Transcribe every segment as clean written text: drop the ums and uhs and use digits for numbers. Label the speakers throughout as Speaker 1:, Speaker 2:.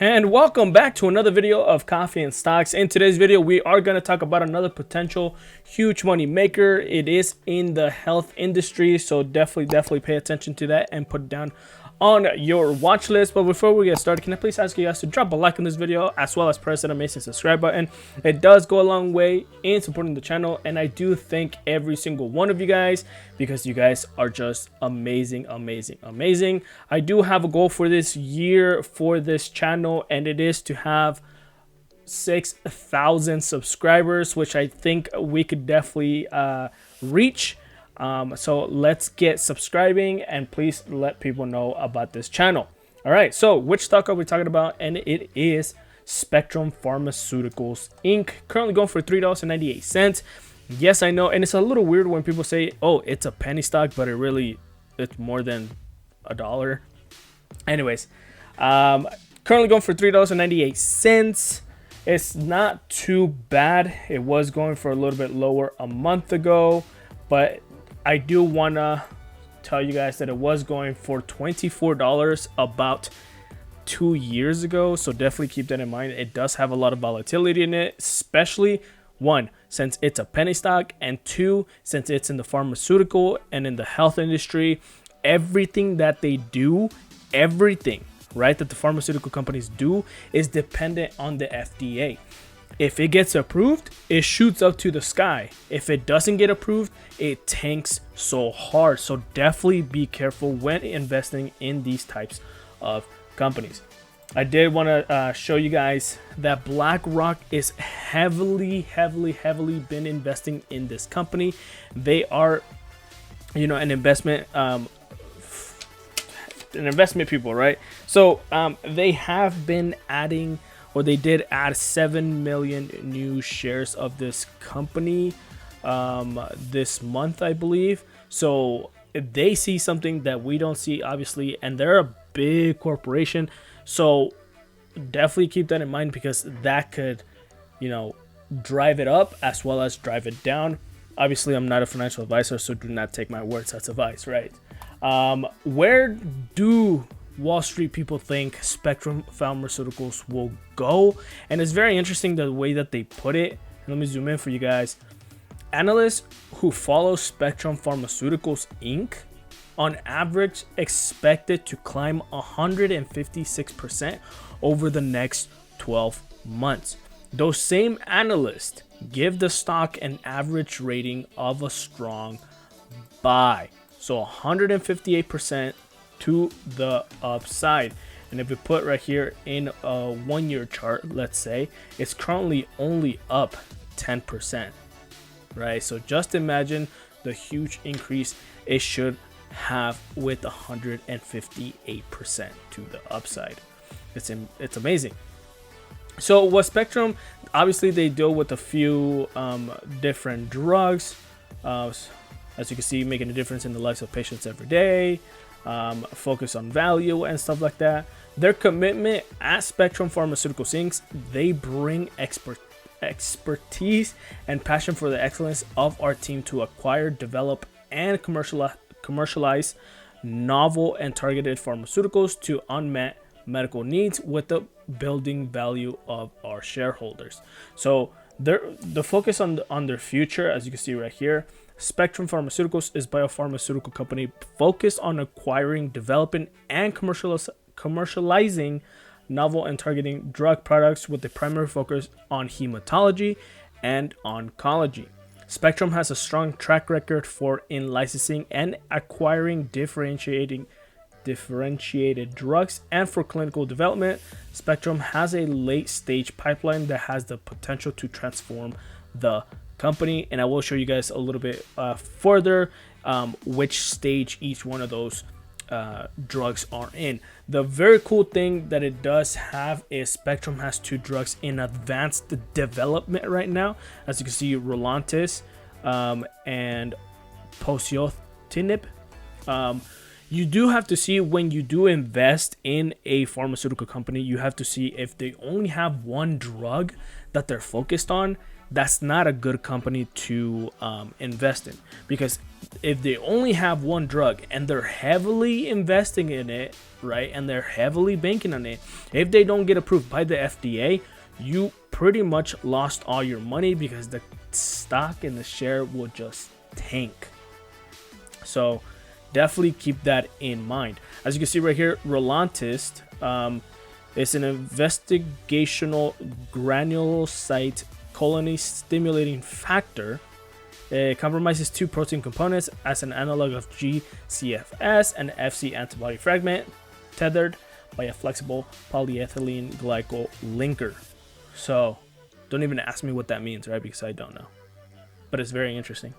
Speaker 1: And welcome back to another video of Coffee and Stocks. In today's video, we are going to talk about another potential huge money maker. It is in the health industry, so definitely pay attention to that and put it down on your watch list. But before we get started, can I please ask you guys to drop a like on this video as well as press that amazing subscribe button. It does go a long way in supporting the channel, and I do thank every single one of you guys because you guys are just amazing. I do have a goal for this year for this channel, and it is to have 6,000 subscribers, which I think we could definitely reach. So let's get subscribing and please let people know about this channel. All right, so which stock are we talking about? And it is Spectrum Pharmaceuticals Inc. Currently going for $3.98. Yes, I know, and it's a little weird when people say, oh, it's a penny stock, but it's more than $1. Anyways, currently going for $3.98. It's not too bad. It was going for a little bit lower a month ago, but I do want to tell you guys that it was going for $24 about 2 years ago. So definitely keep that in mind. It does have a lot of volatility in it, especially one, since it's a penny stock, and two, since it's in the pharmaceutical and in the health industry. Everything that they do, everything, right, that the pharmaceutical companies do is dependent on the FDA. If it gets approved, it shoots up to the sky. If it doesn't get approved, it tanks so hard. So definitely be careful when investing in these types of companies. I did want to show you guys that Blackrock is heavily been investing in this company. They are, an investment people, right? So they have been adding, or they did add 7 million new shares of this company this month, I believe. So if they see something that we don't see, obviously, and they're a big corporation, so definitely keep that in mind, because that could, drive it up as well as drive it down. Obviously, I'm not a financial advisor, so do not take my words as advice, right? Where do Wall Street people think Spectrum Pharmaceuticals will go? And it's very interesting the way that they put it. Let me zoom in for you guys. Analysts who follow Spectrum Pharmaceuticals Inc. on average expect it to climb 156% over the next 12 months. Those same analysts give the stock an average rating of a strong buy. So 158% to the upside. And if we put right here in a 1 year chart, let's say, it's currently only up 10%, right? So just imagine the huge increase it should have with 158% to the upside. It's amazing. So what Spectrum, obviously they deal with a few different drugs, as you can see, making a difference in the lives of patients every day. Focus on value and stuff like that. Their commitment at Spectrum Pharmaceuticals Inc., they bring expertise and passion for the excellence of our team to acquire, develop, and commercialize novel and targeted pharmaceuticals to unmet medical needs with the building value of our shareholders. So the focus on their future, as you can see right here, Spectrum Pharmaceuticals is a biopharmaceutical company focused on acquiring, developing, and commercializing novel and targeting drug products with a primary focus on hematology and oncology. Spectrum has a strong track record for in licensing and acquiring differentiated drugs, and for clinical development, Spectrum has a late-stage pipeline that has the potential to transform the company, and I will show you guys a little bit further which stage each one of those drugs are in. The very cool thing that it does have is Spectrum has 2 drugs in advanced development right now, as you can see, Rolantis and Pocitinib. you do have to see when you do invest in a pharmaceutical company, you have to see if they only have one drug that they're focused on. That's not a good company to invest in, because if they only have one drug and they're heavily investing in it, right, and they're heavily banking on it, if they don't get approved by the FDA, you pretty much lost all your money, because the stock and the share will just tank. So definitely keep that in mind. As you can see right here, Relantis is an investigational granulocyte colony stimulating factor. It compromises two protein components as an analog of GCFS and FC antibody fragment, tethered by a flexible polyethylene glycol linker. So don't even ask me what that means, right? Because I don't know. But it's very interesting.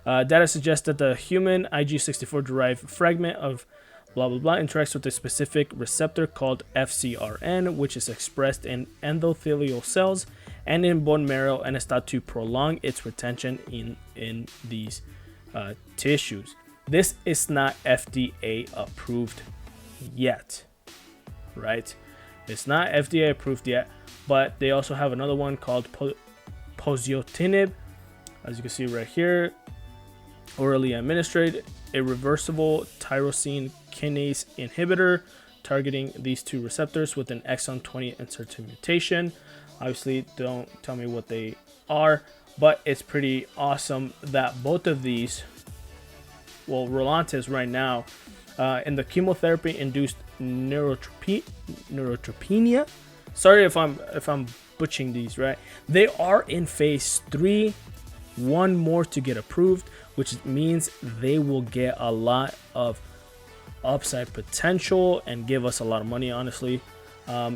Speaker 1: Data suggests that the human IG64 derived fragment of blah blah blah interacts with a specific receptor called FcRn, which is expressed in endothelial cells and in bone marrow, and is thought to prolong its retention in these tissues. This is not FDA approved yet, right? It's not FDA approved yet, but they also have another one called Poziotinib, as you can see right here, orally administered, a reversible tyrosine kinase inhibitor targeting these two receptors with an exon 20 inserted mutation. Obviously, don't tell me what they are, but it's pretty awesome that both of these, well, Relantis right now, in the chemotherapy-induced neutropenia. Sorry if I'm butchering these, right? They are in phase 3, one more to get approved, which means they will get a lot of upside potential and give us a lot of money, honestly.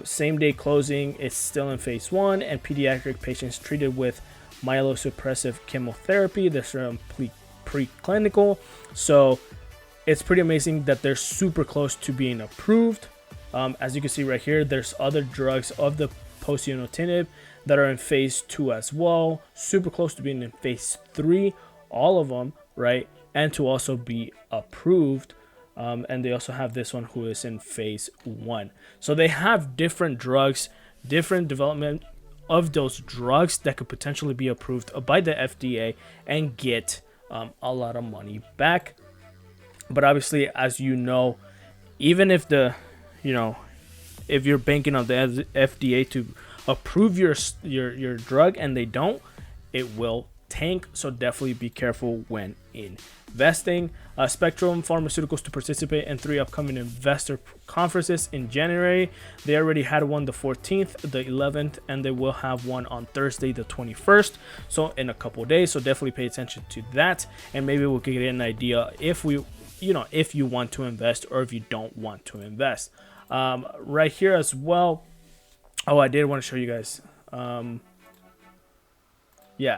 Speaker 1: Same day closing is still in phase 1, and pediatric patients treated with myelosuppressive chemotherapy. They're preclinical, so it's pretty amazing that they're super close to being approved. As you can see right here, there's other drugs of the Poziotinib that are in phase 2 as well, super close to being in phase 3, all of them, right, and to also be approved. And they also have this one who is in phase 1. So they have different drugs, different development of those drugs that could potentially be approved by the FDA and get a lot of money back. But obviously, as you know, even if if you're banking on the FDA to approve your drug and they don't, it will tank. So definitely be careful when investing. Spectrum Pharmaceuticals to participate in 3 upcoming investor conferences in January. They already had one the 14th, the 11th, and they will have one on Thursday the 21st, so in a couple days. So definitely pay attention to that, and maybe we'll get an idea if if you want to invest or if you don't want to invest. Right here as well, I did want to show you guys,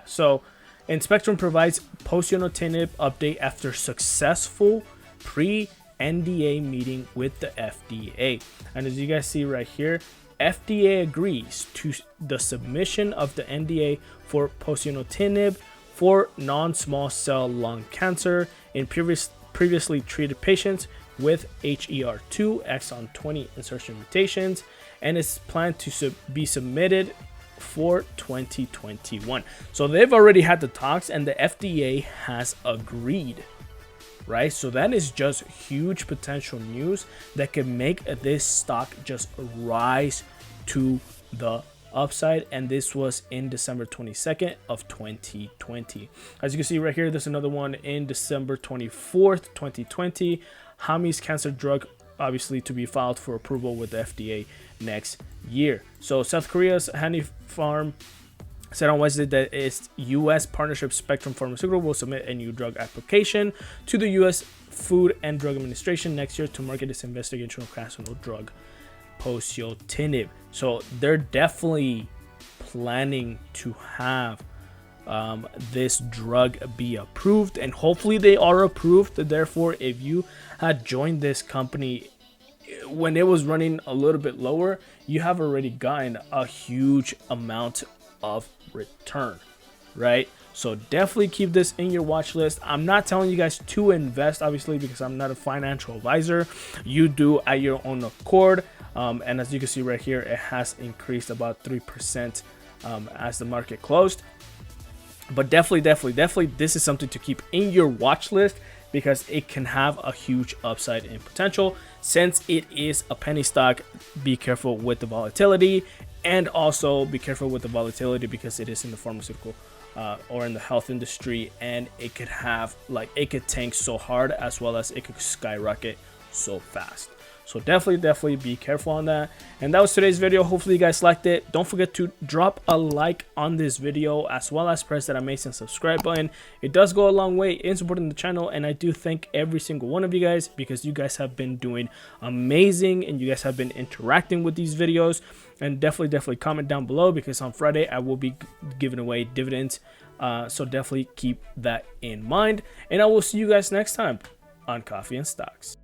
Speaker 1: so and Spectrum provides Poziotinib update after successful pre-NDA meeting with the FDA. And as you guys see right here, FDA agrees to the submission of the NDA for Poziotinib for non-small cell lung cancer in previously treated patients with HER2 exon 20 insertion mutations, and is planned to be submitted for 2021. So they've already had the talks and the FDA has agreed, right? So that is just huge potential news that can make this stock just rise to the upside. And this was in December 22nd of 2020. As you can see right here, there's another one in December 24th, 2020. Hami's cancer drug, obviously to be filed for approval with the FDA next year. So South Korea's Hanmi Farm said on Wednesday that its U.S. partnership Spectrum Pharmaceutical will submit a new drug application to the U.S. Food and Drug Administration next year to market its investigational cancer drug Poziotinib. So they're definitely planning to have this drug be approved, and hopefully they are approved. Therefore, if you had joined this company when it was running a little bit lower, you have already gotten a huge amount of return, right? So definitely keep this in your watch list. I'm not telling you guys to invest, obviously, because I'm not a financial advisor. You do at your own accord. And as you can see right here, it has increased about 3% as the market closed. But definitely, this is something to keep in your watch list because it can have a huge upside in potential. Since it is a penny stock, be careful with the volatility, and also be careful with the volatility because it is in the pharmaceutical or in the health industry, and it could have it could tank so hard, as well as it could skyrocket so fast. So definitely be careful on that. And that was today's video. Hopefully you guys liked it. Don't forget to drop a like on this video, as well as press that amazing subscribe button. It does go a long way in supporting the channel, and I do thank every single one of you guys because you guys have been doing amazing and you guys have been interacting with these videos. And definitely comment down below because on Friday I will be giving away dividends. So definitely keep that in mind, and I will see you guys next time on Coffee and Stocks.